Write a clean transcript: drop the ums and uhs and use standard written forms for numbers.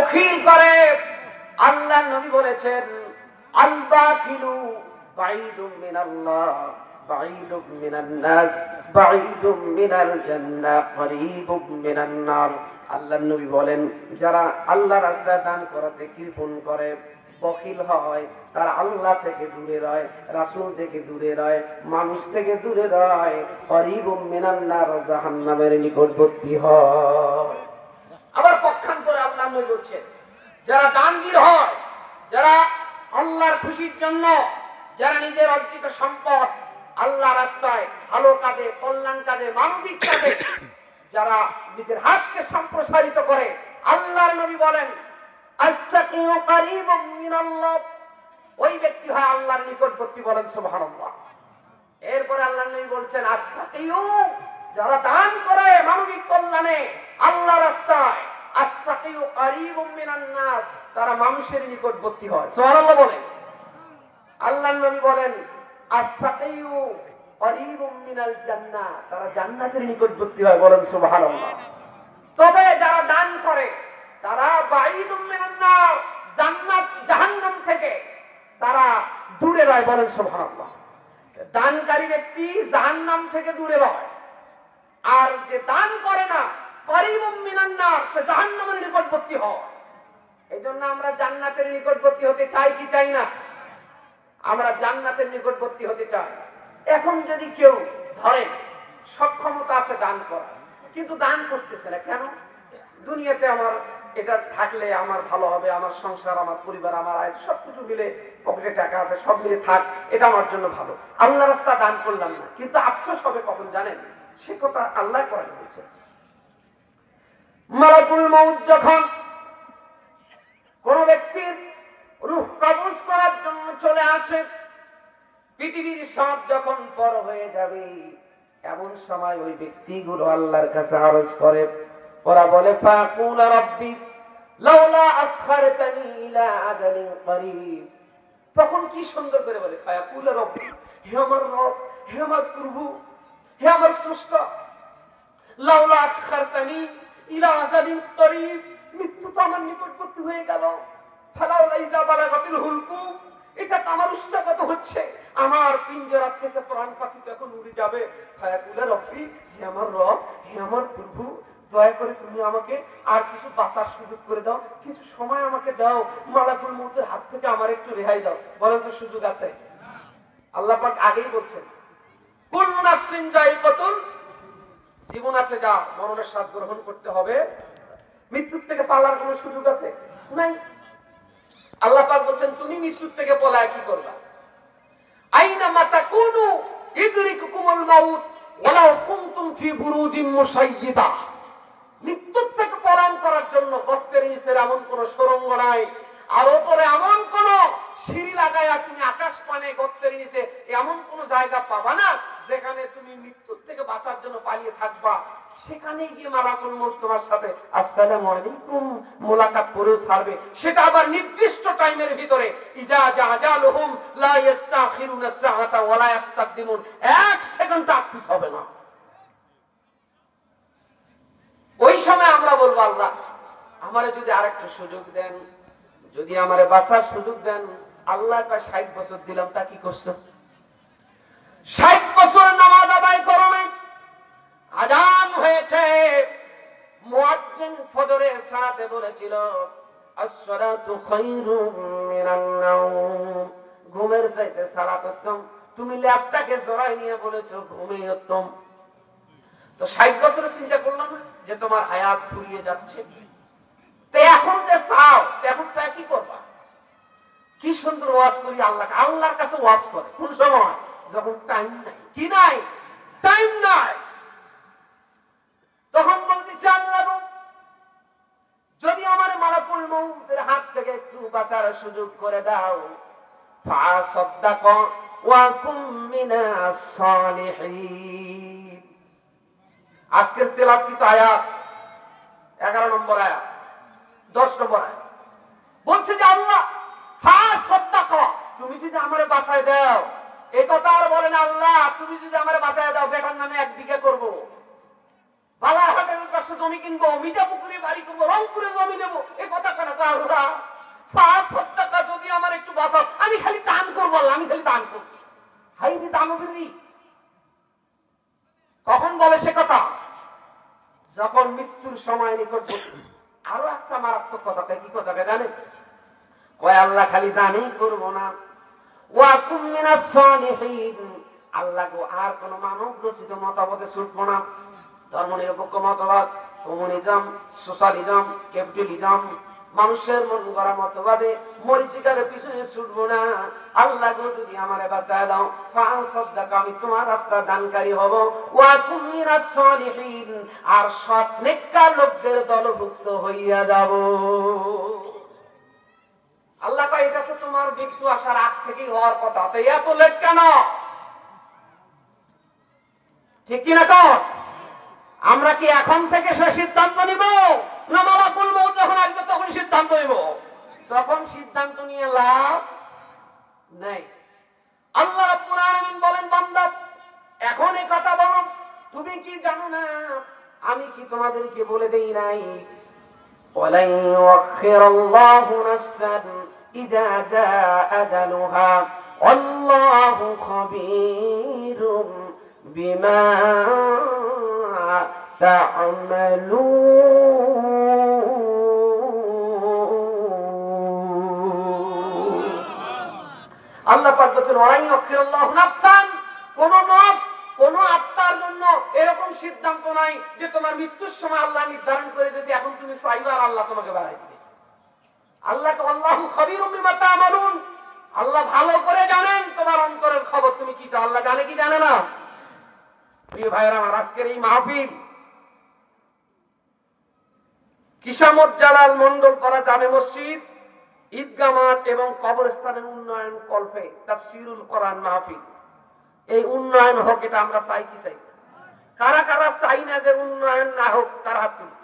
বখিল করে, আল্লাহর নবী বলেছেন আল বাকিলু বাঈদুম মিনাল্লাহ বাঈদুম মিনান নাস বাঈদুম মিনাল জান্নাহ করিবুম মিনান নার। আল্লাহর নবী বলেন, যারা আল্লাহর রাস্তায় দান করাতে কৃপণ করে, বখিল হয়, তারা আল্লাহ থেকে দূরে রয়, রাসূল থেকে দূরে রয়, মানুষ থেকে দূরে রয়, করিবুম মিনান নার, জাহান্নামের নিকটবর্তী হয়। আবার পক্ষান্তরে আল্লাহ নবী বলছেন, যারা দানবীর হয়, যারা আল্লাহর খুশির জন্য, যারা নিজের অর্জিত সম্পদ আল্লাহ রাস্তায় ভালো কাজে, কল্যাণ কাজে, মানবিক কাজে যারা নিজের হাতকে সম্প্রসারিত করে, আল্লাহর নবী বলেন আস-সাকিউ কারীবুম মিনাল্লাহ, ওই ব্যক্তি হয় আল্লাহর নিকটবর্তী। বলেন সুবহানাল্লাহ। এরপরে আল্লাহর নবী বলছেন আস-সাকিউ, যারা দান করে মানবিক কল্যাণে আল্লাহ রাস্তায়, আস-সাকিউ কারীবুম মিনান নাস, তারা মানুষের নিকটবর্তী হয়। সুবহানাল্লাহ বলেন। আল্লাহর নবী বলেন আস-সাকিউ কারীবুম মিনাল জান্নাহ, তারা জান্নাতের নিকটবর্তী হয়। বলেন সুবহানাল্লাহ। তবে যারা দান করে তারা বাঈদুম মিনান নার, জান্নাত জাহান্নাম থেকে তারা দূরে রয়। বলেন সুবহানাল্লাহ। দানকারী ব্যক্তি জাহান্নাম থেকে দূরে রয়, আর যে দান করে না, করিবুম মিনান নার, সে জাহান্নামের নিকটবর্তী হয়। এইজন্য আমরা জান্নাতের নিকটবর্তী হতে চাই কি চাই না? আমরা জান্নাতের নিকটবর্তী হতে চাই। এখন যদি কেউ ধরে সক্ষমতা আছে দান করা, কিন্তু দান করতেছে না কেন? দুনিয়াতে আমার এটা থাকলে আমার ভালো হবে, আমার সংসার, আমার পরিবার, আমার আয় সবকিছু মিলে, পকেটে টাকা আছে, সব মিলে থাক, এটা আমার জন্য ভালো। আল্লাহ রাস্তা দান করলাম না, কিন্তু আফসোস হবে কখন জানেন? সে কথা আল্লাহ কোরআনে বলেছে, মালাকুল মউত যখন কোন ব্যক্তির রূহ কবজ করার জন্য চলে আসে, পৃথিবীর সব যখন পর হয়ে যাবে, এমন সময় ওই ব্যক্তিগুলো আল্লাহর কাছে আরজ করে, ওরা বলে ফাকুল রাব্বি লাউলা আখখারতানি ইলা আজালিন করিব। তখন কি সুন্দর করে বলে, ফাকুল রাব্বি, হে আমার রব, হে আমার প্রভু, হে আমার স্রষ্টা, লাউলা আখখারতানি ইলা আজালিন করিব, মৃত্যু তো আমার নিকটবর্তী হয়ে গেল, ফালাউলা ইযা বালাগাতিল হুলকুম, এটা তো আমার উষ্ণাগত হচ্ছে, আমার পিঞ্জরা থেকে প্রাণ পাখি তো এখন উড়ে যাবে। ফায়াকুল রাব্বি, হে আমার রব, হে আমার প্রভু, দয়া করে তুমি আমাকে আর কিছু বাঁচার সুযোগ করে দাও, কিছু সময় আমাকে দাও, মালাকুল মউতের হাত থেকে আমার একটু রেহাই দাও। বলেন তো সুযোগ আছে? আল্লাহ পাক আগেই বলছেন কুল্লু নাফসিন যায়িকাতুল, জীবন আছে, যা মরণের স্বাদ গ্রহণ করতে হবে। মৃত্যুর থেকে পালার কোনো সুযোগ আছে? নাই। আল্লাহ পাক বলছেন তুমি মৃত্যুর থেকে পলায় কি করবা? আইনামা তাকুনু ইদরিকুকুমুল মাউত ওয়ালাউ কুনতুম ফি বুরুজিন মুশাইয়্যিদা। মৃত্যুর থেকে পলায়ন করার জন্য গর্তের নিচের এমন কোন সুড়ঙ্গ নাই, আর উপরে এমন কোন সিঁড়ি লাগায়া তুমি আকাশ পানে গর্তের নিচে এমন কোন জায়গা পাবা না যেখানে তুমি মৃত্যুর থেকে বাঁচার জন্য পালিয়ে থাকবা। সেখানে গিয়ে মালাকুল মউত তোমার সাথে আসসালামু আলাইকুম মোলাকাত করে ছাড়বে, সেটা আবার নির্দিষ্ট টাইমের ভিতরে। ইজা জাজালুহুম লা ইস্তাখিরুনা সাআতা ওয়া লা ইস্তাকদিমুন, এক সেকেন্ড আপিস হবে না। ওই সময় আমরা বলবো আল্লাহ আমারে যদি আরেকটা সুযোগ দেন, যদি আমারে বাঁচার সুযোগ দেন। আল্লাহর কাছে 60 বছর দিলাম, তা কি করছো? 60 বছর নামাজ আদায় করো নাই, আজান হয়েছে, মুয়াজ্জিন ফজরের সালাতে বলেছিল আসসালাতু খায়রুম মিনান নাওম, ঘুমের চাইতে সালাত উত্তম। তুমি ল্যাপটাকে জড়ায় নিয়ে বলেছো ঘুমই উত্তম। তো 60 বছরের চিন্তা করলাম না যে তোমার হায়াত ফুরিয়ে যাচ্ছে, তো এখন যে চাও, এখন চাই কি করবা? কি সুন্দর ওয়াজ করি আল্লাহ, আল্লাহর কাছে ওয়াজ করে কোন সময়? যখন টাইম নাই। কি নাই? টাইম নাই। তখন বলতেছে আল্লাহ যদি আমার মালাকুল মউতের হাত থেকে একটু বাঁচার সুযোগ করে দাও, ফাসাদদাক ওয়া কুম মিনাস সালিহিন। আজকের তেলাওয়াত আয়াত 11 নম্বর আয়াত, 10 নম্বর আয়াত বলছে যে আল্লাহ ফাসাদদাক, তুমি যদি আমারে বাঁচায় দাও। এই কথা আর বলেন আল্লাহ তুমি যদি আমারে বাঁচায় দাও, বেটার নামে 1 বিঘা করব, বালারহাটের পাশে জমি কিনবো, মিঠাপুকুরে বাড়ি করবো, রংপুরে জমি নেবো। এই কথা কেন? আল্লাহ 5 টাকা যদি আমার একটু বাঁচাও, আমি খালি দান করবো আল্লাহ, আমি খালি দান করবো। হাই দি দানবীর কখন বলে সে কথা? যখন মৃত্যুর সময় নিকটবর্তী। আরো একটা মারাত্মক কথা, কি কথা জানেন? কয় আল্লাহ খালি দানই করবো না, ওয়া কুম মিনাস সালিহিন, আল্লাহ গো আর কোন মানব রচিত মতবাদে ছুটবো না। ধর্মনিরপেক্ষ মতবাদ, কমিউনিজম, সোশ্যালিজম, ক্যাপিটালিজম, মানুষের মন গড়া মতবাদে মরিচিকার পিছনে ছুটবো না। আল্লাহ গো যদি আমারে বাঁচায় দাও, ফাসাদদাক, আমি তোমার রাস্তা দানকারী হব, ওয়া কুম মিনাস সালিহিন, আর সৎ নেককার লোকদের দলভুক্ত হইয়া যাব। আল্লাহ কয় এটা তো তোমার মৃত্যু আসার আগ থেকেই হওয়ার কথা, তো এত লেট কেন? ঠিক কিনা তো? আমরা কি এখন থেকে সে সিদ্ধান্ত নিব, না মালাকুল মউত যখন আসবে তখন সিদ্ধান্ত নিব? তখন সিদ্ধান্ত নিয়ে লাভ নেই। আল্লাহ রাব্বুল আলামিন বলেন, বান্দা এখন এই কথা বলো, তুমি কি জানো না আমি কি তোমাদেরকে বলে দেই নাই? ওয়ালাই ইউআখিরাল্লাহু নাফসান ইযা জাআ আজালুহা আল্লাহু খাবীরুম বিমা আল্লাহ পাক বলেন, ওয়ালাই ইউআখিরাল্লাহু নাফসান, কোন নফস, কোন আত্মার জন্য এরকম সিদ্ধান্ত নাই যে তোমার মৃত্যুর সময় আল্লাহ নির্ধারণ করে দিয়েছে এখন তুমি চাইবা আর আল্লাহ তোমাকে বাড়াই দিবে। আল্লাহকে আল্লাহু খাবীরুম বিমা তা'মালুন, আল্লাহ ভালো করে জানেন তোমার অন্তরের খবর, তুমি কি চাও আল্লাহ জানে কি জানে না? প্রিয় ভাইরা আমার, আজকের এই মাহফিল কিসামত জালাল মন্ডল করা জামে মসজিদ, ঈদগাহ মাঠ এবং কবরস্থানের উন্নয়ন কল্পে তাফসীরুল কোরআন মাহফিল, এই উন্নয়ন হোক, এটা আমরা চাই কি চাই? কারা কারা চাই না যে উন্নয়ন না হোক তার হাত তুলুন।